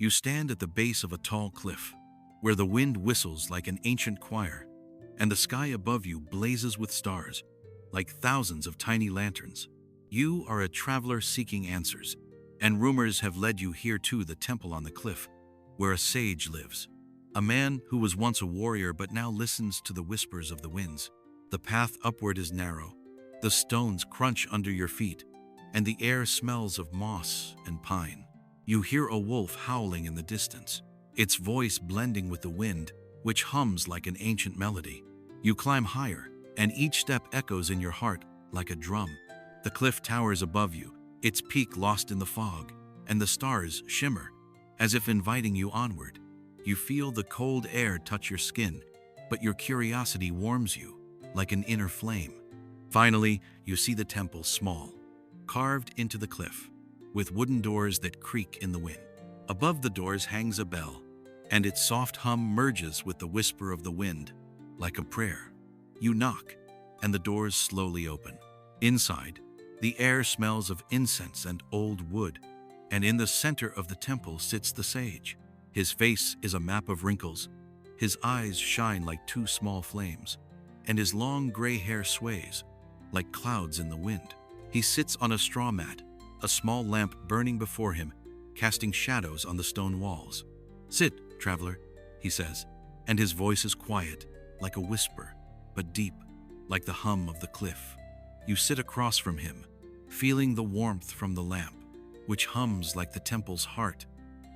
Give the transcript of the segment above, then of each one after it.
You stand at the base of a tall cliff, where the wind whistles like an ancient choir, and the sky above you blazes with stars, like thousands of tiny lanterns. You are a traveler seeking answers, and rumors have led you here to the temple on the cliff, where a sage lives. A man who was once a warrior but now listens to the whispers of the winds. The path upward is narrow, the stones crunch under your feet, and the air smells of moss and pine. You hear a wolf howling in the distance, its voice blending with the wind, which hums like an ancient melody. You climb higher, and each step echoes in your heart like a drum. The cliff towers above you, its peak lost in the fog, and the stars shimmer, as if inviting you onward. You feel the cold air touch your skin, but your curiosity warms you, like an inner flame. Finally, you see the temple small, carved into the cliff, with wooden doors that creak in the wind. Above the doors hangs a bell, and its soft hum merges with the whisper of the wind, like a prayer. You knock, and the doors slowly open. Inside, the air smells of incense and old wood, and in the center of the temple sits the sage. His face is a map of wrinkles, his eyes shine like two small flames, and his long gray hair sways, like clouds in the wind. He sits on a straw mat, a small lamp burning before him, casting shadows on the stone walls. "Sit, traveler," he says, and his voice is quiet, like a whisper, but deep, like the hum of the cliff. You sit across from him, feeling the warmth from the lamp, which hums like the temple's heart.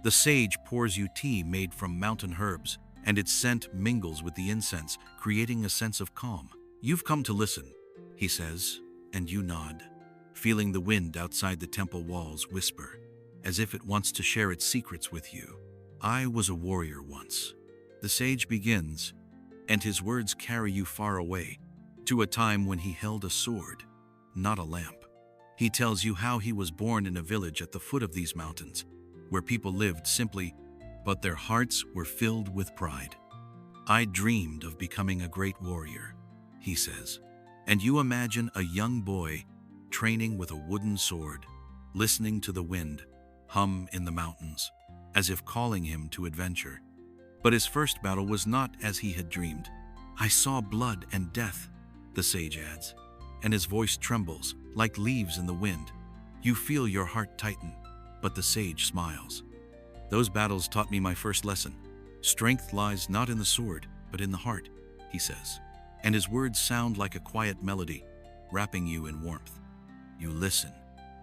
The sage pours you tea made from mountain herbs, and its scent mingles with the incense, creating a sense of calm. "You've come to listen," he says, and you nod, feeling the wind outside the temple walls whisper, as if it wants to share its secrets with you. "I was a warrior once," the sage begins, and his words carry you far away, to a time when he held a sword, not a lamp. He tells you how he was born in a village at the foot of these mountains, where people lived simply, but their hearts were filled with pride. "I dreamed of becoming a great warrior," he says, and you imagine a young boy training with a wooden sword, listening to the wind hum in the mountains, as if calling him to adventure. But his first battle was not as he had dreamed. "I saw blood and death," the sage adds, and his voice trembles like leaves in the wind. You feel your heart tighten, but the sage smiles. "Those battles taught me my first lesson. Strength lies not in the sword, but in the heart," he says, and his words sound like a quiet melody, wrapping you in warmth. You listen,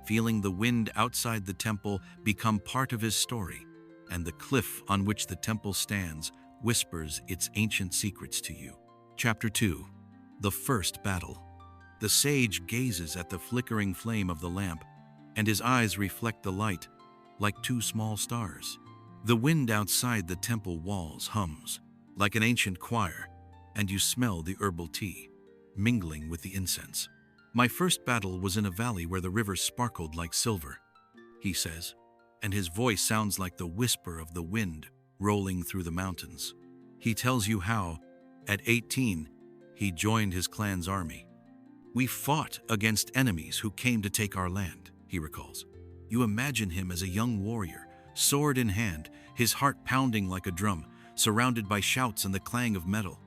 feeling the wind outside the temple become part of his story, and the cliff on which the temple stands whispers its ancient secrets to you. Chapter 2. The First Battle. The sage gazes at the flickering flame of the lamp, and his eyes reflect the light like two small stars. The wind outside the temple walls hums like an ancient choir, and you smell the herbal tea mingling with the incense. "My first battle was in a valley where the river sparkled like silver," he says, and his voice sounds like the whisper of the wind rolling through the mountains. He tells you how, at 18, he joined his clan's army. "We fought against enemies who came to take our land," he recalls. You imagine him as a young warrior, sword in hand, his heart pounding like a drum, surrounded by shouts and the clang of metal.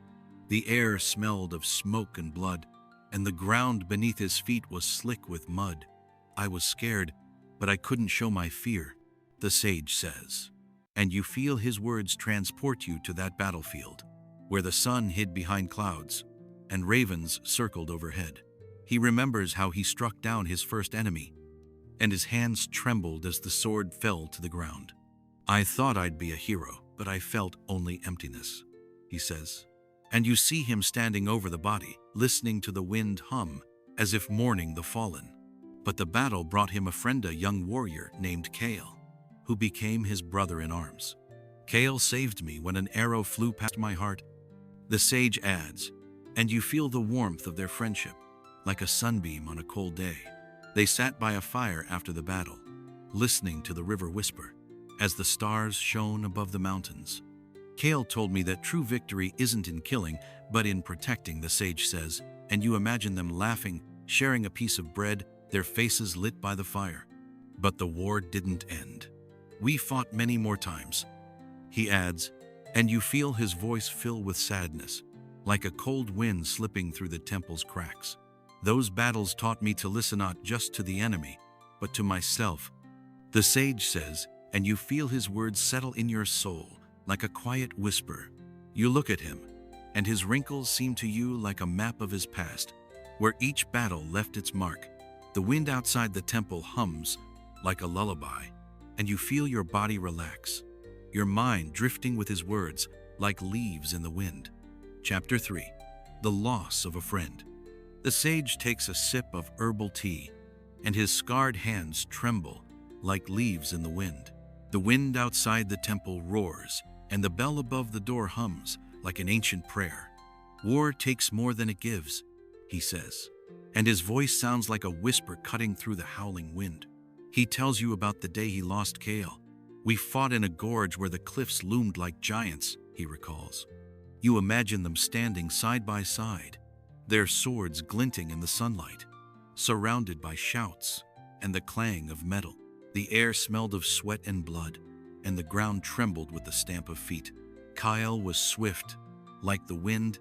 The air smelled of smoke and blood, and the ground beneath his feet was slick with mud. "I was scared, but I couldn't show my fear," the sage says. And you feel his words transport you to that battlefield, where the sun hid behind clouds, and ravens circled overhead. He remembers how he struck down his first enemy, and his hands trembled as the sword fell to the ground. "I thought I'd be a hero, but I felt only emptiness," he says. And you see him standing over the body, listening to the wind hum, as if mourning the fallen. But the battle brought him a friend, a young warrior named Kale, who became his brother in arms. "Kale saved me when an arrow flew past my heart," the sage adds, and you feel the warmth of their friendship, like a sunbeam on a cold day. They sat by a fire after the battle, listening to the river whisper, as the stars shone above the mountains. "Kale told me that true victory isn't in killing, but in protecting," the sage says, and you imagine them laughing, sharing a piece of bread, their faces lit by the fire. But the war didn't end. We fought many more times, he adds, and you feel his voice fill with sadness, like a cold wind slipping through the temple's cracks. Those battles taught me to listen not just to the enemy, but to myself, the sage says, and you feel his words settle in your soul like a quiet whisper. You look at him, and his wrinkles seem to you like a map of his past, where each battle left its mark. The wind outside the temple hums like a lullaby, and you feel your body relax, your mind drifting with his words like leaves in the wind. Chapter 3. The Loss of a Friend. The sage takes a sip of herbal tea, and his scarred hands tremble like leaves in the wind. The wind outside the temple roars, and the bell above the door hums like an ancient prayer. War takes more than it gives, he says, and his voice sounds like a whisper cutting through the howling wind. He tells you about the day he lost Kale. We fought in a gorge where the cliffs loomed like giants, he recalls. You imagine them standing side by side, their swords glinting in the sunlight, surrounded by shouts and the clang of metal. The air smelled of sweat and blood, and the ground trembled with the stamp of feet. Kyle was swift, like the wind,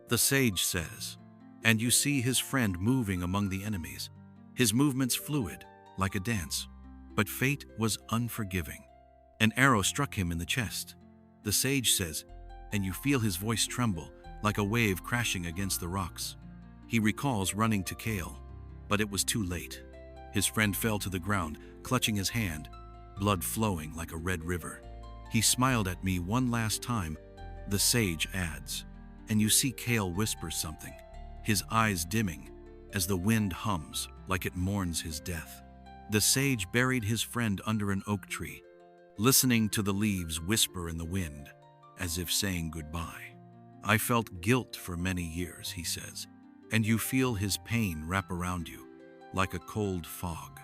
the sage says, and you see his friend moving among the enemies, his movements fluid, like a dance. But fate was unforgiving. An arrow struck him in the chest, the sage says, and you feel his voice tremble, like a wave crashing against the rocks. He recalls running to Kale, but it was too late. His friend fell to the ground, clutching his hand, blood flowing like a red river. He smiled at me one last time, the sage adds, and you see Kale whisper something, his eyes dimming as the wind hums like it mourns his death. The sage buried his friend under an oak tree, listening to the leaves whisper in the wind, as if saying goodbye. I felt guilt for many years, he says, and you feel his pain wrap around you, like a cold fog.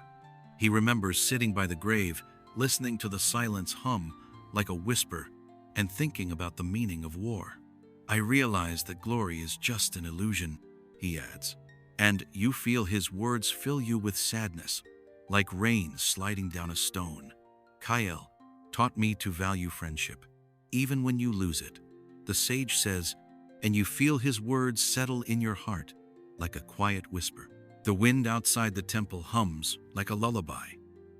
He remembers sitting by the grave, listening to the silence hum like a whisper, and thinking about the meaning of war. I realize that glory is just an illusion, he adds, and you feel his words fill you with sadness, like rain sliding down a stone. Kyle taught me to value friendship, even when you lose it, the sage says, and you feel his words settle in your heart like a quiet whisper. The wind outside the temple hums like a lullaby,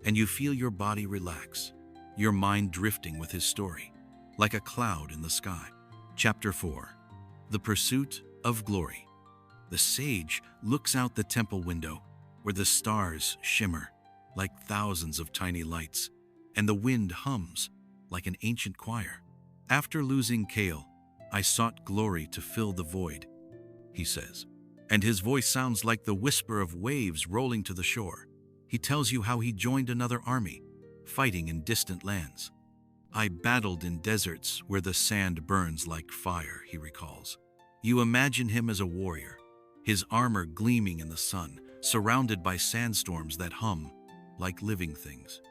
and you feel your body relax, your mind drifting with his story, like a cloud in the sky. Chapter 4. The Pursuit of Glory. The sage looks out the temple window, where the stars shimmer like thousands of tiny lights, and the wind hums like an ancient choir. After losing Kale, I sought glory to fill the void, he says, and his voice sounds like the whisper of waves rolling to the shore. He tells you how he joined another army, fighting in distant lands. I battled in deserts where the sand burns like fire, he recalls. You imagine him as a warrior, his armor gleaming in the sun, surrounded by sandstorms that hum like living things.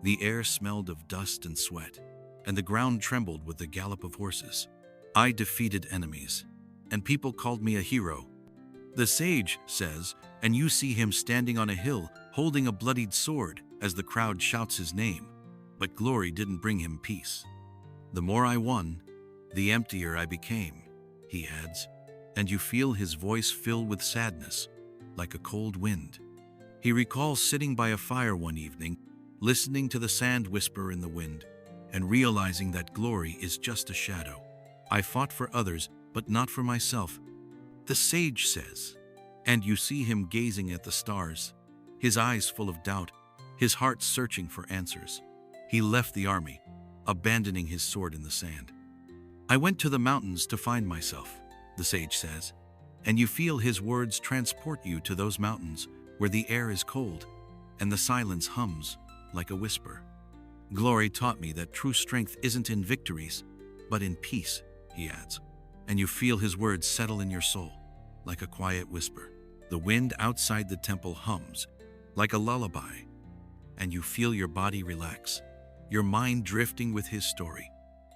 The air smelled of dust and sweat, and the ground trembled with the gallop of horses. I defeated enemies, and people called me a hero. The sage says, and you see him standing on a hill, holding a bloodied sword as the crowd shouts his name. But glory didn't bring him peace. The more I won, the emptier I became, he adds, and you feel his voice fill with sadness, like a cold wind. He recalls sitting by a fire one evening, listening to the sand whisper in the wind, and realizing that glory is just a shadow. I fought for others, but not for myself, the sage says, and you see him gazing at the stars, his eyes full of doubt, his heart searching for answers. He left the army, abandoning his sword in the sand. I went to the mountains to find myself, the sage says, and you feel his words transport you to those mountains where the air is cold and the silence hums like a whisper. Glory taught me that true strength isn't in victories, but in peace, he adds, and you feel his words settle in your soul like a quiet whisper. The wind outside the temple hums like a lullaby, and you feel your body relax, your mind drifting with his story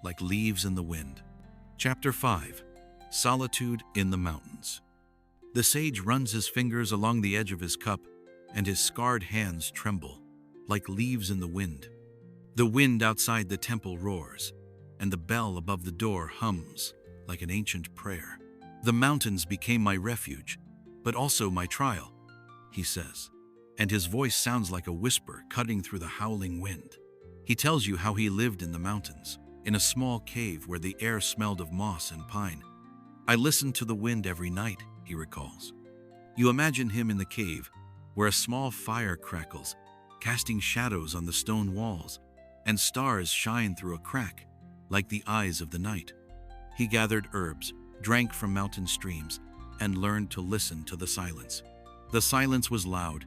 like leaves in the wind. Chapter 5. Solitude in the Mountains. The sage runs his fingers along the edge of his cup, and his scarred hands tremble like leaves in the wind. The wind outside the temple roars, and the bell above the door hums like an ancient prayer. The mountains became my refuge, but also my trial, he says, and his voice sounds like a whisper cutting through the howling wind. He tells you how he lived in the mountains, in a small cave where the air smelled of moss and pine. I listened to the wind every night, he recalls. You imagine him in the cave, where a small fire crackles, casting shadows on the stone walls, and stars shine through a crack, like the eyes of the night. He gathered herbs, drank from mountain streams, and learned to listen to the silence. The silence was loud,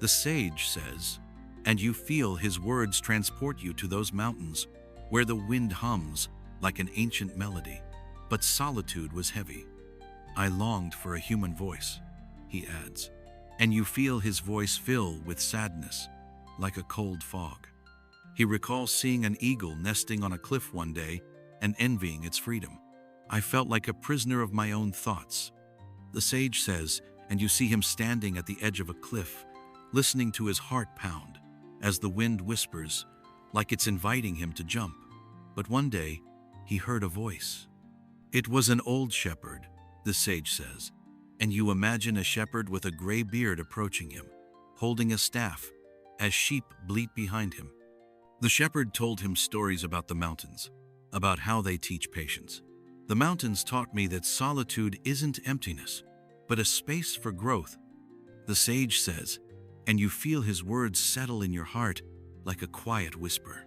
the sage says, and you feel his words transport you to those mountains where the wind hums like an ancient melody. But solitude was heavy. I longed for a human voice, he adds, and you feel his voice fill with sadness, like a cold fog. He recalls seeing an eagle nesting on a cliff one day and envying its freedom. I felt like a prisoner of my own thoughts, the sage says, and you see him standing at the edge of a cliff, listening to his heart pound as the wind whispers, like it's inviting him to jump. But one day, he heard a voice. It was an old shepherd, the sage says, and you imagine a shepherd with a gray beard approaching him, holding a staff, as sheep bleat behind him. The shepherd told him stories about the mountains, about how they teach patience. The mountains taught me that solitude isn't emptiness, but a space for growth, the sage says, and you feel his words settle in your heart like a quiet whisper.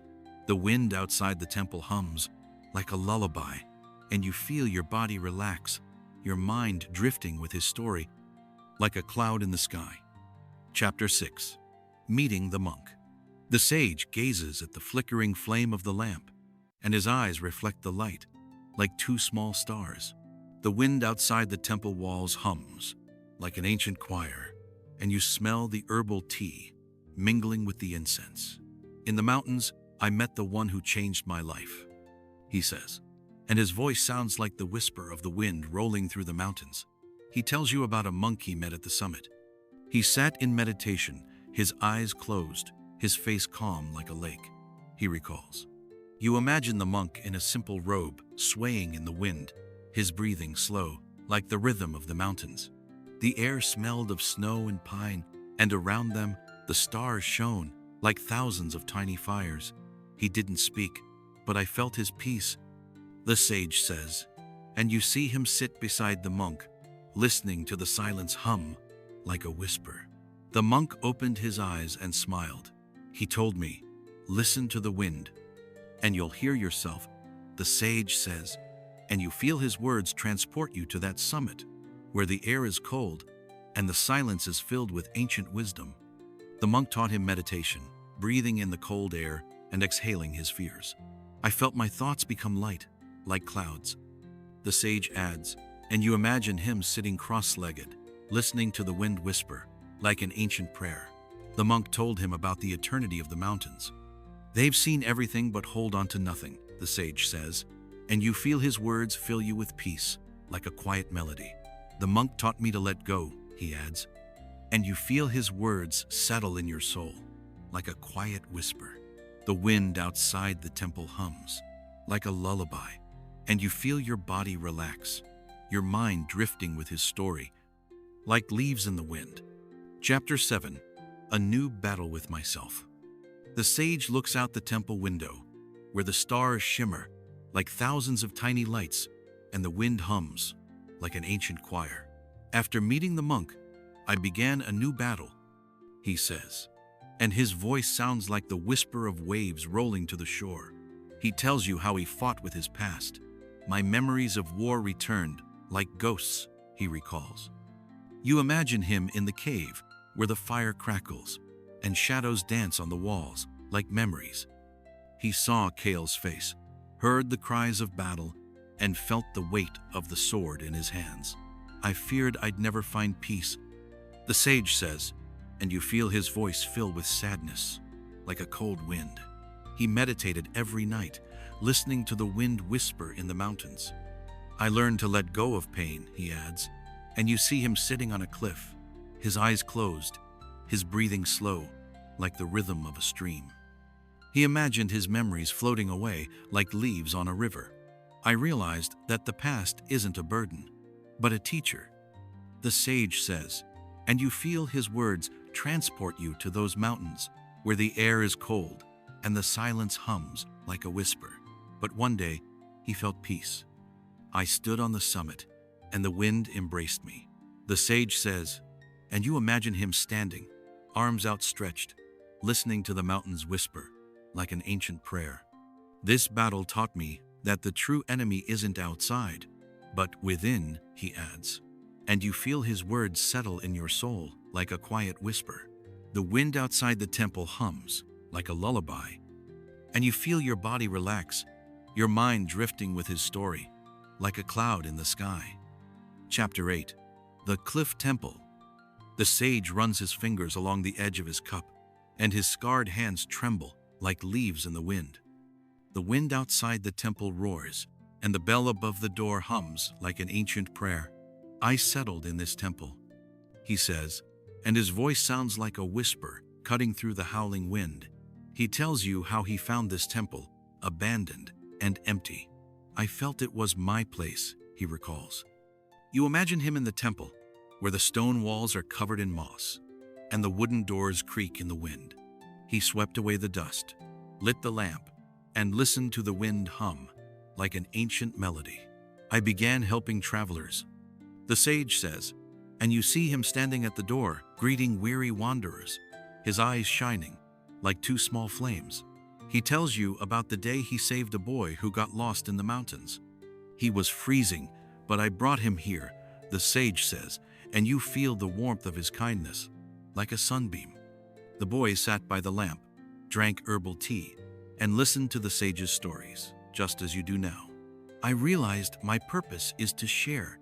The wind outside the temple hums like a lullaby, and you feel your body relax, your mind drifting with his story like a cloud in the sky. Chapter 6. Meeting the Monk. The sage gazes at the flickering flame of the lamp, and his eyes reflect the light like two small stars. The wind outside the temple walls hums like an ancient choir, and you smell the herbal tea mingling with the incense. In the mountains, I met the one who changed my life, he says, and his voice sounds like the whisper of the wind rolling through the mountains. He tells you about a monk he met at the summit. He sat in meditation, his eyes closed, his face calm like a lake, he recalls. You imagine the monk in a simple robe, swaying in the wind, his breathing slow, like the rhythm of the mountains. The air smelled of snow and pine, and around them, the stars shone like thousands of tiny fires. He didn't speak, but I felt his peace, the sage says, and you see him sit beside the monk, listening to the silence hum like a whisper. The monk opened his eyes and smiled. He told me, "Listen to the wind, and you'll hear yourself," the sage says, and you feel his words transport you to that summit, where the air is cold and the silence is filled with ancient wisdom. The monk taught him meditation, breathing in the cold air and exhaling his fears. I felt my thoughts become light, like clouds, the sage adds, and you imagine him sitting cross-legged, listening to the wind whisper, like an ancient prayer. The monk told him about the eternity of the mountains. They've seen everything but hold on to nothing, the sage says, and you feel his words fill you with peace, like a quiet melody. The monk taught me to let go, he adds, and you feel his words settle in your soul, like a quiet whisper. The wind outside the temple hums, like a lullaby, and you feel your body relax, your mind drifting with his story, like leaves in the wind. Chapter 7. A New Battle with Myself. The sage looks out the temple window, where the stars shimmer like thousands of tiny lights, and the wind hums like an ancient choir. After meeting the monk, I began a new battle, he says, and his voice sounds like the whisper of waves rolling to the shore. He tells you how he fought with his past. My memories of war returned like ghosts, he recalls. You imagine him in the cave, where the fire crackles and shadows dance on the walls like memories. He saw Kale's face, heard the cries of battle, and felt the weight of the sword in his hands. I feared I'd never find peace, the sage says, and you feel his voice fill with sadness, like a cold wind. He meditated every night, listening to the wind whisper in the mountains. I learned to let go of pain, he adds, and you see him sitting on a cliff, his eyes closed, his breathing slow, like the rhythm of a stream. He imagined his memories floating away like leaves on a river. I realized that the past isn't a burden, but a teacher. The sage says, and you feel his words transport you to those mountains where the air is cold and the silence hums like a whisper. But one day, he felt peace. I stood on the summit, and the wind embraced me. The sage says, and you imagine him standing, arms outstretched, listening to the mountains whisper like an ancient prayer. This battle taught me that the true enemy isn't outside, but within, he adds. And you feel his words settle in your soul like a quiet whisper. The wind outside the temple hums like a lullaby, and you feel your body relax, your mind drifting with his story, like a cloud in the sky. Chapter 8. The Cliff Temple. The sage runs his fingers along the edge of his cup, and his scarred hands tremble like leaves in the wind. The wind outside the temple roars, and the bell above the door hums like an ancient prayer. I settled in this temple, he says, and his voice sounds like a whisper cutting through the howling wind. He tells you how he found this temple, abandoned and empty. I felt it was my place, he recalls. You imagine him in the temple, where the stone walls are covered in moss, and the wooden doors creak in the wind. He swept away the dust, lit the lamp, and listened to the wind hum like an ancient melody. I began helping travelers, the sage says, and you see him standing at the door, greeting weary wanderers, his eyes shining like two small flames. He tells you about the day he saved a boy who got lost in the mountains. He was freezing, but I brought him here, the sage says, and you feel the warmth of his kindness, like a sunbeam. The boy sat by the lamp, drank herbal tea, and listened to the sage's stories, just as you do now. I realized my purpose is to share,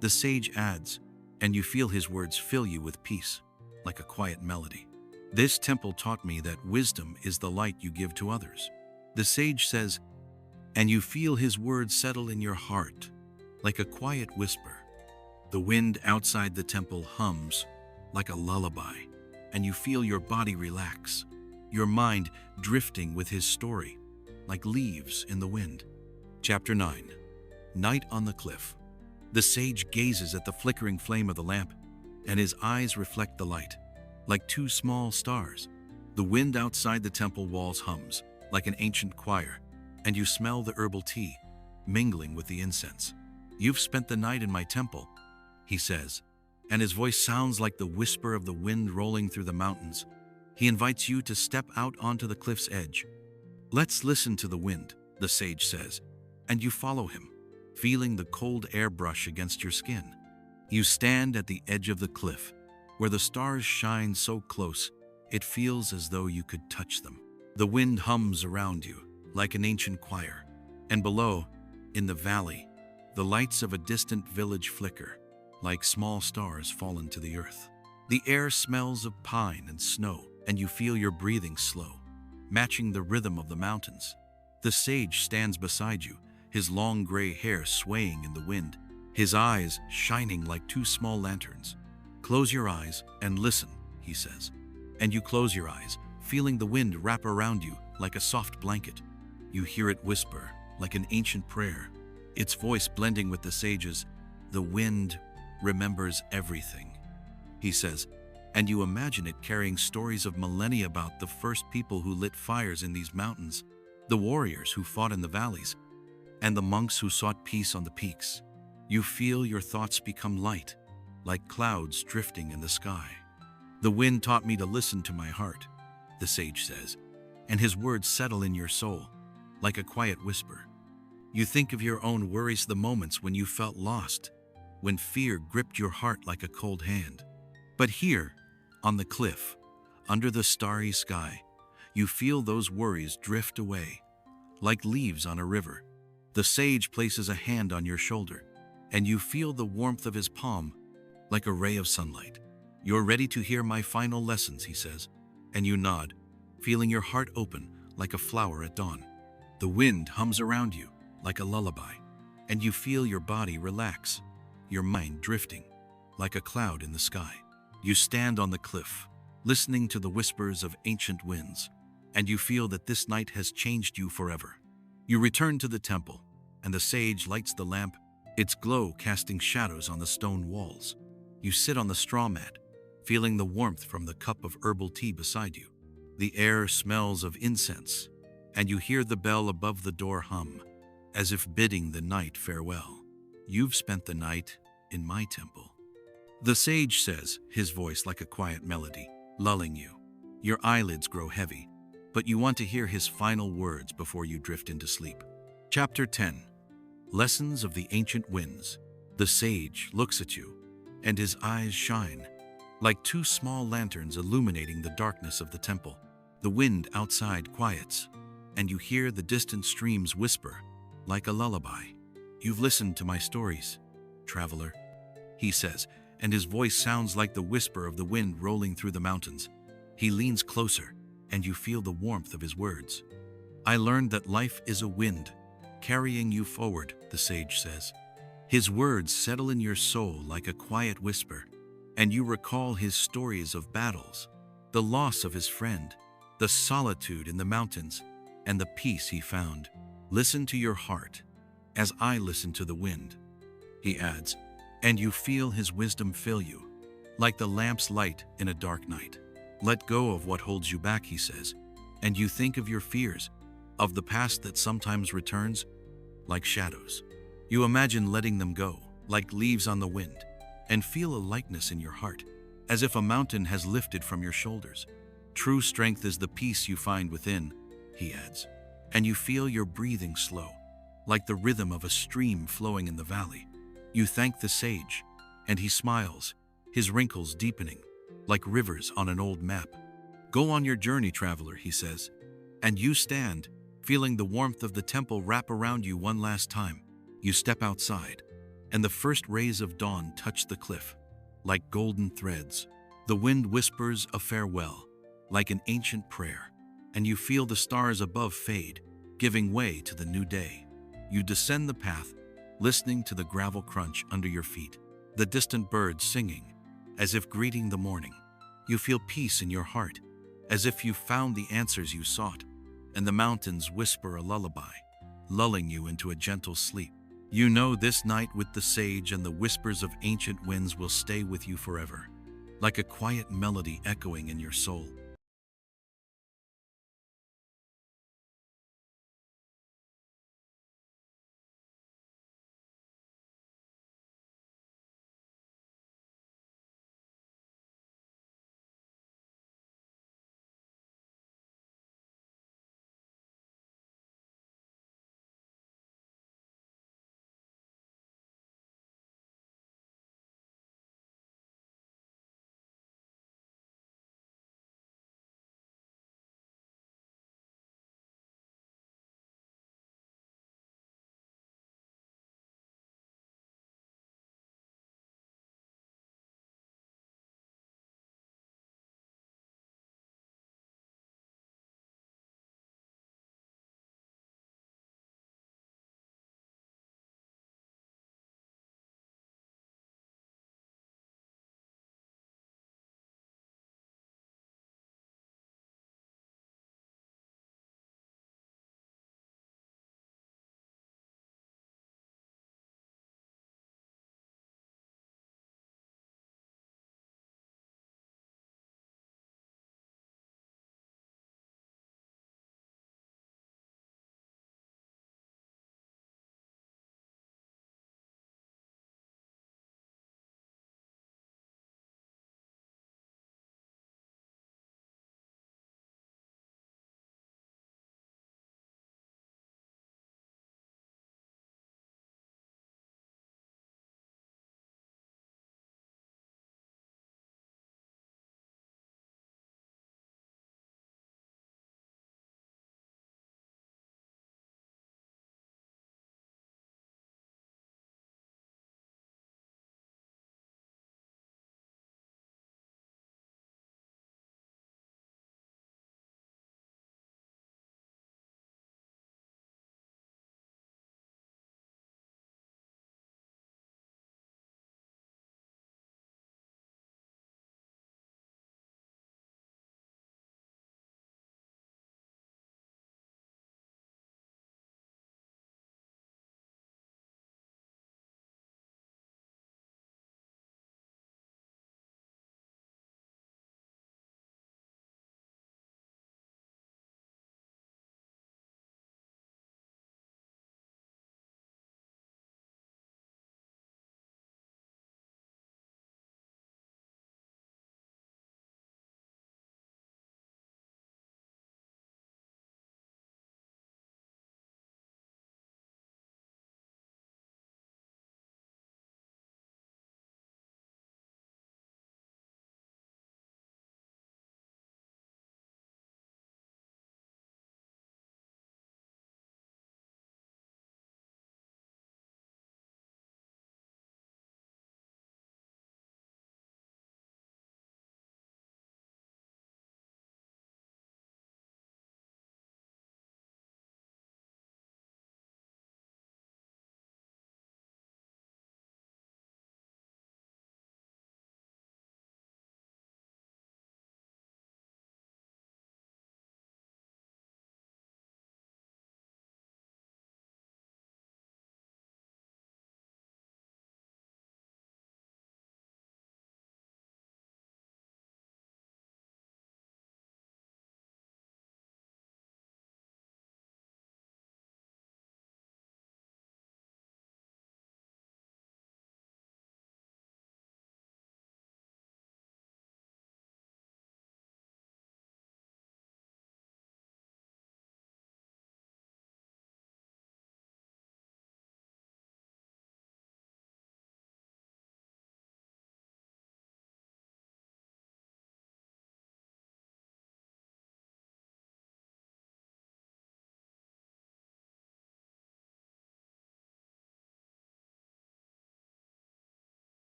the sage adds, and you feel his words fill you with peace, like a quiet melody. This temple taught me that wisdom is the light you give to others. The sage says, and you feel his words settle in your heart, like a quiet whisper. The wind outside the temple hums like a lullaby, and you feel your body relax, your mind drifting with his story, like leaves in the wind. Chapter 9. Night on the Cliff. The sage gazes at the flickering flame of the lamp, and his eyes reflect the light, like two small stars. The wind outside the temple walls hums like an ancient choir, and you smell the herbal tea mingling with the incense. You've spent the night in my temple, he says, and his voice sounds like the whisper of the wind rolling through the mountains. He invites you to step out onto the cliff's edge. Let's listen to the wind, the sage says, and you follow him, feeling the cold air brush against your skin. You stand at the edge of the cliff, where the stars shine so close, it feels as though you could touch them. The wind hums around you like an ancient choir, and below, in the valley, the lights of a distant village flicker, like small stars fallen to the earth. The air smells of pine and snow, and you feel your breathing slow, matching the rhythm of the mountains. The sage stands beside you, his long gray hair swaying in the wind, his eyes shining like two small lanterns. Close your eyes and listen, he says. And you close your eyes, feeling the wind wrap around you like a soft blanket. You hear it whisper like an ancient prayer, its voice blending with the sage's. The wind remembers everything, he says, and you imagine it carrying stories of millennia about the first people who lit fires in these mountains, the warriors who fought in the valleys, and the monks who sought peace on the peaks. You feel your thoughts become light, like clouds drifting in the sky. The wind taught me to listen to my heart, the sage says, and his words settle in your soul, like a quiet whisper. You think of your own worries, the moments when you felt lost, when fear gripped your heart like a cold hand. But here, on the cliff, under the starry sky, you feel those worries drift away, like leaves on a river. The sage places a hand on your shoulder, and you feel the warmth of his palm, like a ray of sunlight. You're ready to hear my final lessons, he says, and you nod, feeling your heart open like a flower at dawn. The wind hums around you like a lullaby, and you feel your body relax, your mind drifting like a cloud in the sky. You stand on the cliff, listening to the whispers of ancient winds, and you feel that this night has changed you forever. You return to the temple, and the sage lights the lamp, its glow casting shadows on the stone walls. You sit on the straw mat, feeling the warmth from the cup of herbal tea beside you. The air smells of incense, and you hear the bell above the door hum, as if bidding the night farewell. You've spent the night in my temple. The sage says, his voice like a quiet melody, lulling you. Your eyelids grow heavy, but you want to hear his final words before you drift into sleep. Chapter 10. Lessons of the Ancient Winds. The sage looks at you, and his eyes shine, like two small lanterns illuminating the darkness of the temple. The wind outside quiets, and you hear the distant streams whisper, like a lullaby. You've listened to my stories, traveler, he says, and his voice sounds like the whisper of the wind rolling through the mountains. He leans closer, and you feel the warmth of his words. I learned that life is a wind, carrying you forward, the sage says. His words settle in your soul like a quiet whisper, and you recall his stories of battles, the loss of his friend, the solitude in the mountains, and the peace he found. Listen to your heart, as I listen to the wind, he adds, and you feel his wisdom fill you, like the lamp's light in a dark night. Let go of what holds you back, he says, and you think of your fears, of the past that sometimes returns, like shadows. You imagine letting them go, like leaves on the wind, and feel a lightness in your heart, as if a mountain has lifted from your shoulders. True strength is the peace you find within, he adds, and you feel your breathing slow, like the rhythm of a stream flowing in the valley. You thank the sage, and he smiles, his wrinkles deepening, like rivers on an old map. Go on your journey, traveler, he says, and you stand, feeling the warmth of the temple wrap around you one last time. You step outside, and the first rays of dawn touch the cliff, like golden threads. The wind whispers a farewell, like an ancient prayer, and you feel the stars above fade, giving way to the new day. You descend the path, listening to the gravel crunch under your feet, the distant birds singing, as if greeting the morning. You feel peace in your heart, as if you found the answers you sought, and the mountains whisper a lullaby, lulling you into a gentle sleep. You know this night with the sage and the whispers of ancient winds will stay with you forever, like a quiet melody echoing in your soul.